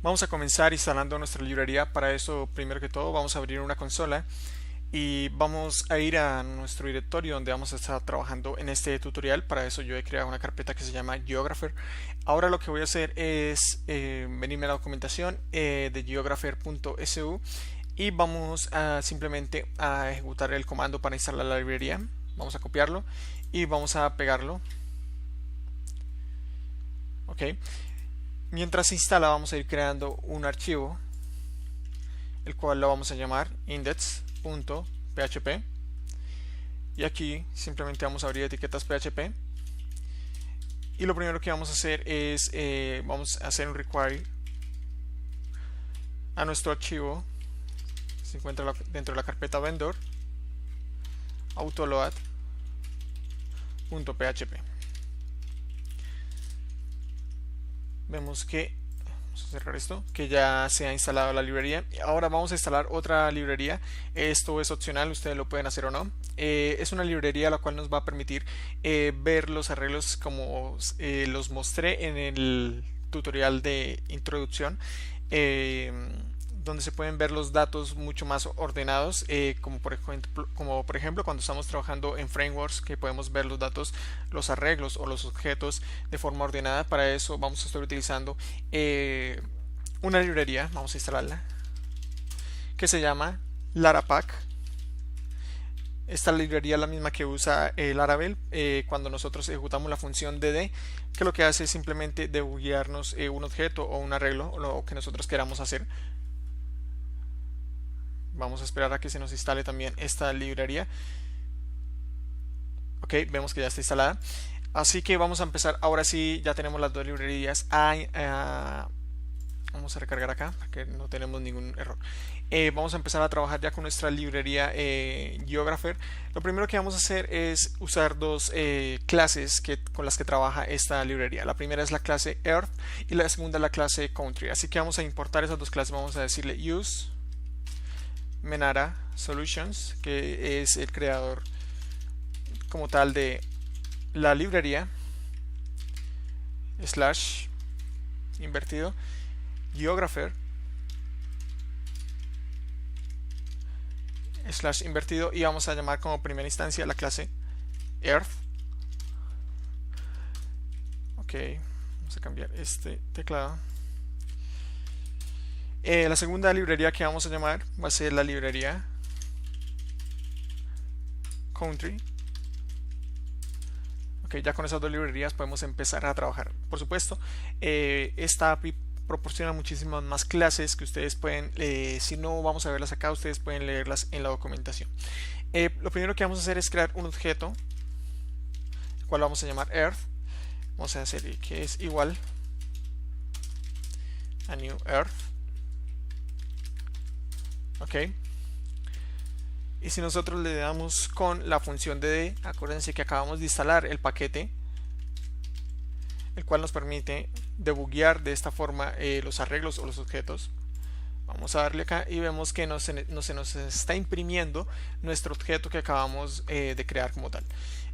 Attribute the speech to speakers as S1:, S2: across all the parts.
S1: Vamos a comenzar instalando nuestra librería. Para eso, primero que todo, vamos a abrir una consola y vamos a ir a nuestro directorio donde vamos a estar trabajando en este tutorial. Para eso yo he creado una carpeta que se llama Geographer. Ahora lo que voy a hacer es venirme a la documentación de geographer.su y vamos a simplemente a ejecutar el comando para instalar la librería. Vamos a copiarlo y vamos a pegarlo. Ok. Mientras se instala vamos a ir creando un archivo el cual lo vamos a llamar index.php y aquí simplemente vamos a abrir etiquetas PHP y lo primero que vamos a hacer es vamos a hacer un require a nuestro archivo. Se encuentra dentro de la carpeta vendor autoload.php. Vemos que vamos a cerrar esto, que ya se ha instalado la librería. Ahora vamos a instalar otra librería. Esto es opcional, ustedes lo pueden hacer o no. Es una librería la cual nos va a permitir ver los arreglos como los mostré en el tutorial de introducción, donde se pueden ver los datos mucho más ordenados, como por ejemplo cuando estamos trabajando en frameworks, que podemos ver los datos, los arreglos o los objetos de forma ordenada. Para eso vamos a estar utilizando una librería, vamos a instalarla, que se llama Larapack. Esta librería es la misma que usa Laravel cuando nosotros ejecutamos la función dd, que lo que hace es simplemente debuguearnos un objeto o un arreglo o lo que nosotros queramos hacer. Vamos a esperar a que se nos instale también esta librería. Ok, vemos que ya está instalada. Así que vamos a empezar. Ahora sí, ya tenemos las dos librerías. Vamos a recargar acá para que no tenemos ningún error. Vamos a empezar a trabajar ya con nuestra librería Geographer. Lo primero que vamos a hacer es usar dos clases con las que trabaja esta librería. La primera es la clase Earth y la segunda es la clase Country. Así que vamos a importar esas dos clases. Vamos a decirle use Menara Solutions, que es el creador como tal de la librería, slash invertido Geographer slash invertido, y vamos a llamar como primera instancia la clase Earth. Ok, vamos a cambiar este teclado. La segunda librería que vamos a llamar va a ser la librería Country. Ok, ya con esas dos librerías podemos empezar a trabajar. Por supuesto, esta API proporciona muchísimas más clases que ustedes pueden, si no vamos a verlas acá, ustedes pueden leerlas en la documentación. Lo primero que vamos a hacer es crear un objeto, el cual vamos a llamar Earth. Vamos a hacer que es igual a new Earth. Ok, y si nosotros le damos con la función dd, acuérdense que acabamos de instalar el paquete, el cual nos permite debuguear de esta forma los arreglos o los objetos. Vamos a darle acá y vemos que se nos está imprimiendo nuestro objeto que acabamos de crear como tal.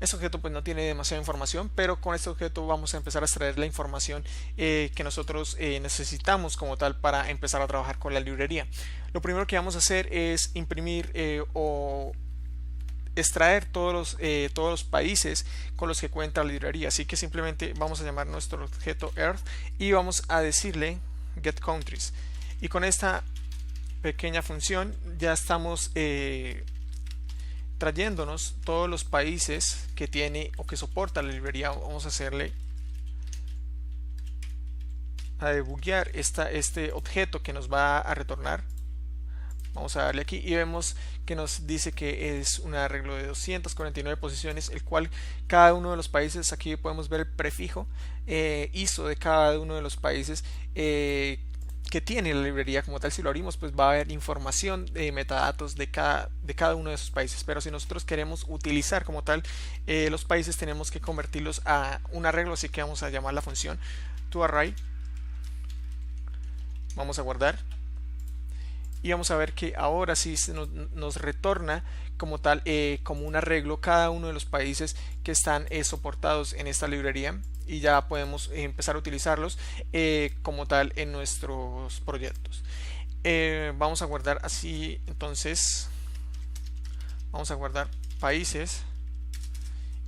S1: Este objeto pues no tiene demasiada información, pero con este objeto vamos a empezar a extraer la información que nosotros necesitamos como tal para empezar a trabajar con la librería. Lo primero que vamos a hacer es imprimir o extraer todos los países con los que cuenta la librería. Así que simplemente vamos a llamar nuestro objeto Earth y vamos a decirle get countries. Y con esta pequeña función ya estamos trayéndonos todos los países que tiene o que soporta la librería. Vamos a hacerle a debuguear este objeto que nos va a retornar. Vamos a darle aquí y vemos que nos dice que es un arreglo de 249 posiciones, el cual cada uno de los países, aquí podemos ver el prefijo ISO de cada uno de los países que tiene la librería como tal. Si lo abrimos pues va a haber información de metadatos de cada uno de esos países, pero si nosotros queremos utilizar como tal los países, tenemos que convertirlos a un arreglo, así que vamos a llamar la función toArray. Vamos a guardar y vamos a ver que ahora sí nos retorna como tal, como un arreglo cada uno de los países que están soportados en esta librería, y ya podemos empezar a utilizarlos como tal en nuestros proyectos. Vamos a guardar así, entonces vamos a guardar países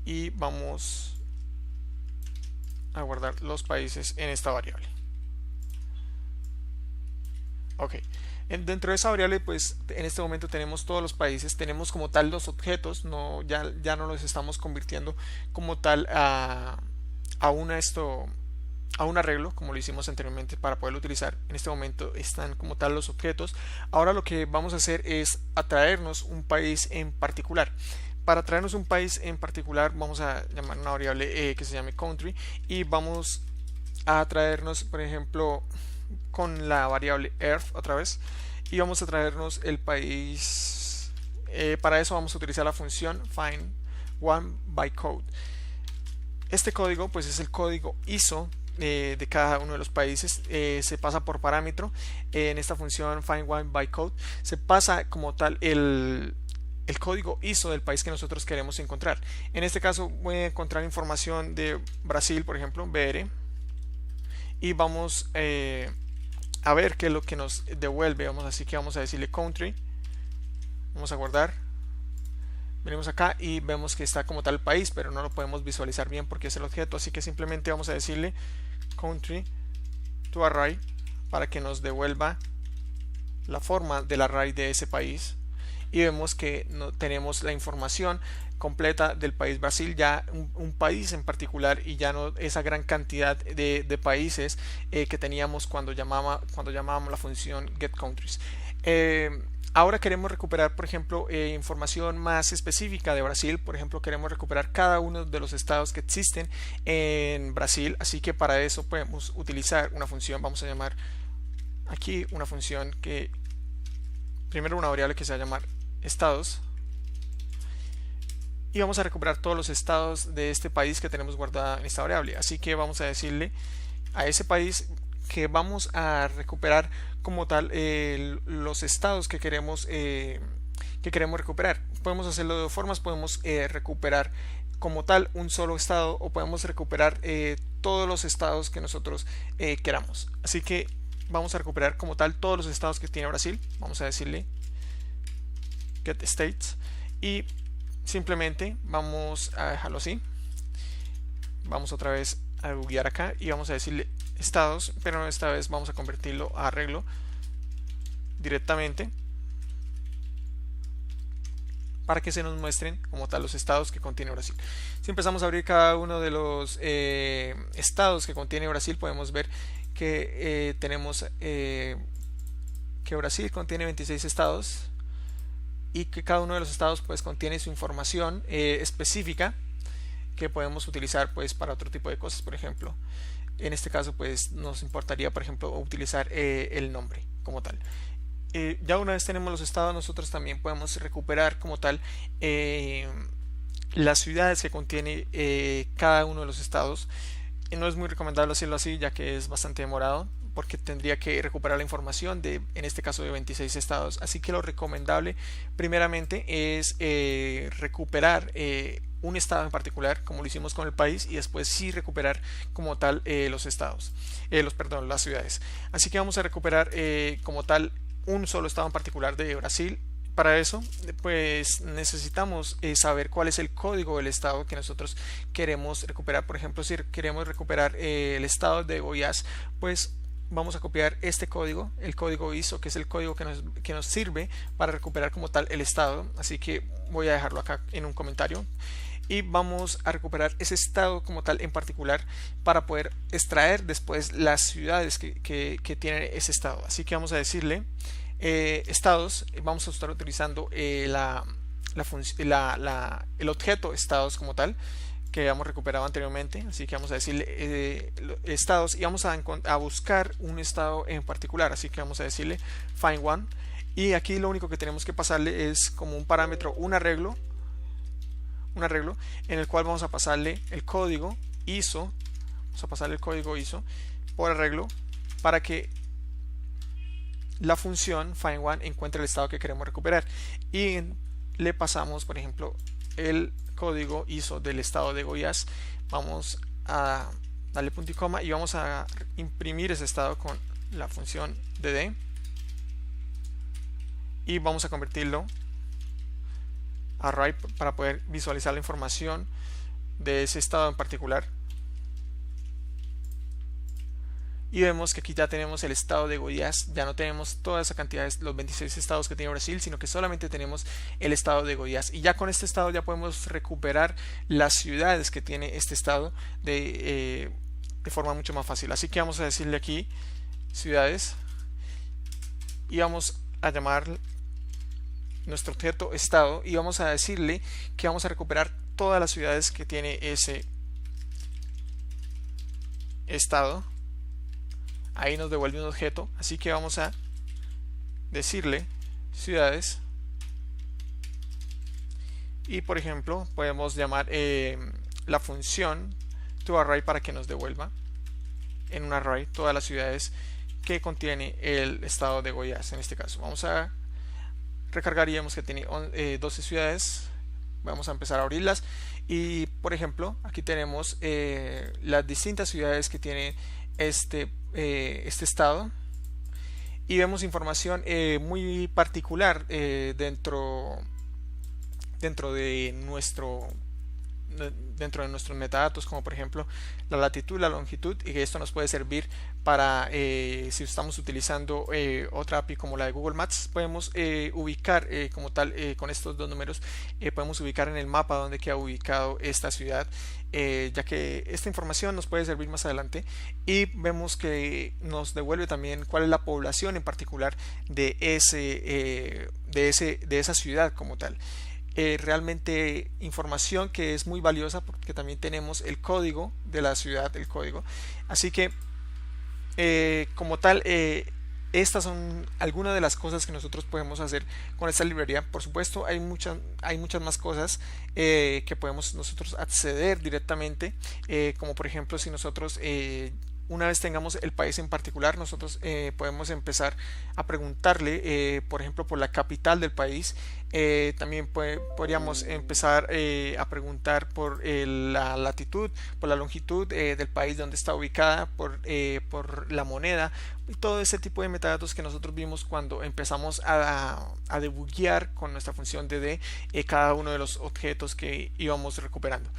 S1: y vamos a guardar los países en esta variable. Ok, dentro de esa variable, pues en este momento tenemos todos los países, tenemos como tal los objetos, ya no los estamos convirtiendo como tal a un arreglo como lo hicimos anteriormente para poderlo utilizar. En este momento están como tal los objetos. Ahora lo que vamos a hacer es atraernos un país en particular. Para traernos un país en particular vamos a llamar una variable que se llame country, y vamos a traernos, por ejemplo, con la variable earth otra vez, y vamos a traernos el país. Para eso vamos a utilizar la función find one by code. Este código pues es el código ISO de cada uno de los países. Se pasa por parámetro. En esta función find one by code se pasa como tal el código ISO del país que nosotros queremos encontrar. En este caso voy a encontrar información de Brasil, por ejemplo, BR, y vamos a ver qué es lo que nos devuelve. Así que vamos a decirle country, vamos a guardar, venimos acá y vemos que está como tal el país, pero no lo podemos visualizar bien porque es el objeto, así que simplemente vamos a decirle country to array para que nos devuelva la forma del array de ese país, y vemos que no tenemos la información completa del país Brasil, ya un país en particular, y ya no esa gran cantidad de países que teníamos cuando llamábamos la función getCountries. Ahora queremos recuperar, por ejemplo, información más específica de Brasil. Por ejemplo, queremos recuperar cada uno de los estados que existen en Brasil, así que para eso podemos utilizar una función. Vamos a llamar aquí una función que primero una variable que se va a llamar estados, y vamos a recuperar todos los estados de este país que tenemos guardada en esta variable. Así que vamos a decirle a ese país que vamos a recuperar como tal los estados que queremos recuperar. Podemos hacerlo de dos formas. Podemos recuperar como tal un solo estado, o podemos recuperar todos los estados que nosotros queramos. Así que vamos a recuperar como tal todos los estados que tiene Brasil. Vamos a decirle get states y simplemente vamos a dejarlo así. Vamos otra vez a buguear acá y vamos a decirle estados, pero esta vez vamos a convertirlo a arreglo directamente para que se nos muestren como tal los estados que contiene Brasil. Si empezamos a abrir cada uno de los estados que contiene Brasil, podemos ver que tenemos que Brasil contiene 26 estados, y que cada uno de los estados pues contiene su información específica que podemos utilizar pues para otro tipo de cosas. Por ejemplo, en este caso pues nos importaría, por ejemplo, utilizar el nombre como tal. Ya una vez tenemos los estados, nosotros también podemos recuperar como tal las ciudades que contiene cada uno de los estados. No es muy recomendable hacerlo así, ya que es bastante demorado, porque tendría que recuperar la información en este caso de 26 estados. Así que lo recomendable primeramente es recuperar un estado en particular, como lo hicimos con el país, y después sí recuperar como tal los estados, las ciudades. Así que vamos a recuperar como tal un solo estado en particular de Brasil. Para eso pues necesitamos saber cuál es el código del estado que nosotros queremos recuperar. Por ejemplo, si queremos recuperar el estado de Goiás, pues vamos a copiar este código, el código ISO, que es el código que nos sirve para recuperar como tal el estado. Así que voy a dejarlo acá en un comentario, y vamos a recuperar ese estado como tal en particular para poder extraer después las ciudades que tiene ese estado. Así que vamos a decirle estados, vamos a estar utilizando el objeto estados como tal que habíamos recuperado anteriormente. Así que vamos a decirle estados, y vamos a buscar un estado en particular. Así que vamos a decirle find one, y aquí lo único que tenemos que pasarle es como un parámetro, un arreglo en el cual vamos a pasarle el código ISO, por arreglo, para que la función find1 encuentra el estado que queremos recuperar y le pasamos, por ejemplo, el código ISO del estado de Goiás. Vamos a darle punto y coma y vamos a imprimir ese estado con la función dd y vamos a convertirlo a array para poder visualizar la información de ese estado en particular. Y vemos que aquí ya tenemos el estado de Goiás, ya no tenemos toda esa cantidad de los 26 estados que tiene Brasil, sino que solamente tenemos el estado de Goiás. Y ya con este estado ya podemos recuperar las ciudades que tiene este estado de forma mucho más fácil. Así que vamos a decirle aquí ciudades y vamos a llamar nuestro objeto estado y vamos a decirle que vamos a recuperar todas las ciudades que tiene ese estado. Ahí nos devuelve un objeto, así que vamos a decirle ciudades y por ejemplo podemos llamar la función toArray para que nos devuelva en un array todas las ciudades que contiene el estado de Goiás. En este caso vamos a recargar y vemos que tiene 12 ciudades. Vamos a empezar a abrirlas y por ejemplo aquí tenemos las distintas ciudades que tiene este estado y vemos información muy particular dentro de nuestros metadatos, como por ejemplo la latitud, la longitud, y que esto nos puede servir para si estamos utilizando otra API como la de Google Maps, podemos ubicar como tal con estos dos números, podemos ubicar en el mapa donde queda ubicado esta ciudad, ya que esta información nos puede servir más adelante. Y vemos que nos devuelve también cuál es la población en particular de esa ciudad como tal. Realmente información que es muy valiosa porque también tenemos el código de la ciudad, el código. Así que como tal estas son algunas de las cosas que nosotros podemos hacer con esta librería. Por supuesto hay muchas más cosas que podemos nosotros acceder directamente, como por ejemplo si nosotros una vez tengamos el país en particular, nosotros podemos empezar a preguntarle, por ejemplo, por la capital del país. También podríamos empezar a preguntar por la latitud, por la longitud del país donde está ubicada, por la moneda y todo ese tipo de metadatos que nosotros vimos cuando empezamos a debuguear con nuestra función dd cada uno de los objetos que íbamos recuperando.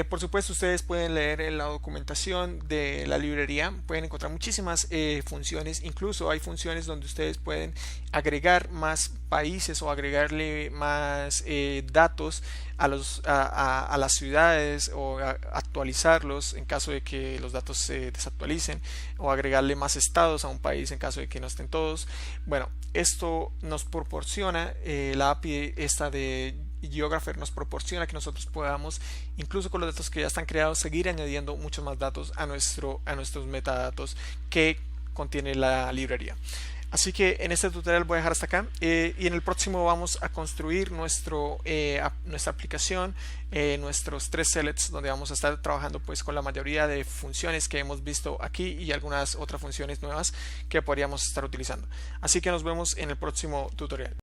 S1: Por supuesto, ustedes pueden leer en la documentación de la librería, pueden encontrar muchísimas funciones, incluso hay funciones donde ustedes pueden agregar más países o agregarle más datos a las ciudades o actualizarlos en caso de que los datos se desactualicen, o agregarle más estados a un país en caso de que no estén todos. Bueno, esto nos proporciona la API esta de Geographer, nos proporciona que nosotros podamos, incluso con los datos que ya están creados, seguir añadiendo muchos más datos a nuestros metadatos que contiene la librería. Así que en este tutorial voy a dejar hasta acá y en el próximo vamos a construir nuestra aplicación, nuestros 3 selects, donde vamos a estar trabajando pues con la mayoría de funciones que hemos visto aquí y algunas otras funciones nuevas que podríamos estar utilizando. Así que nos vemos en el próximo tutorial.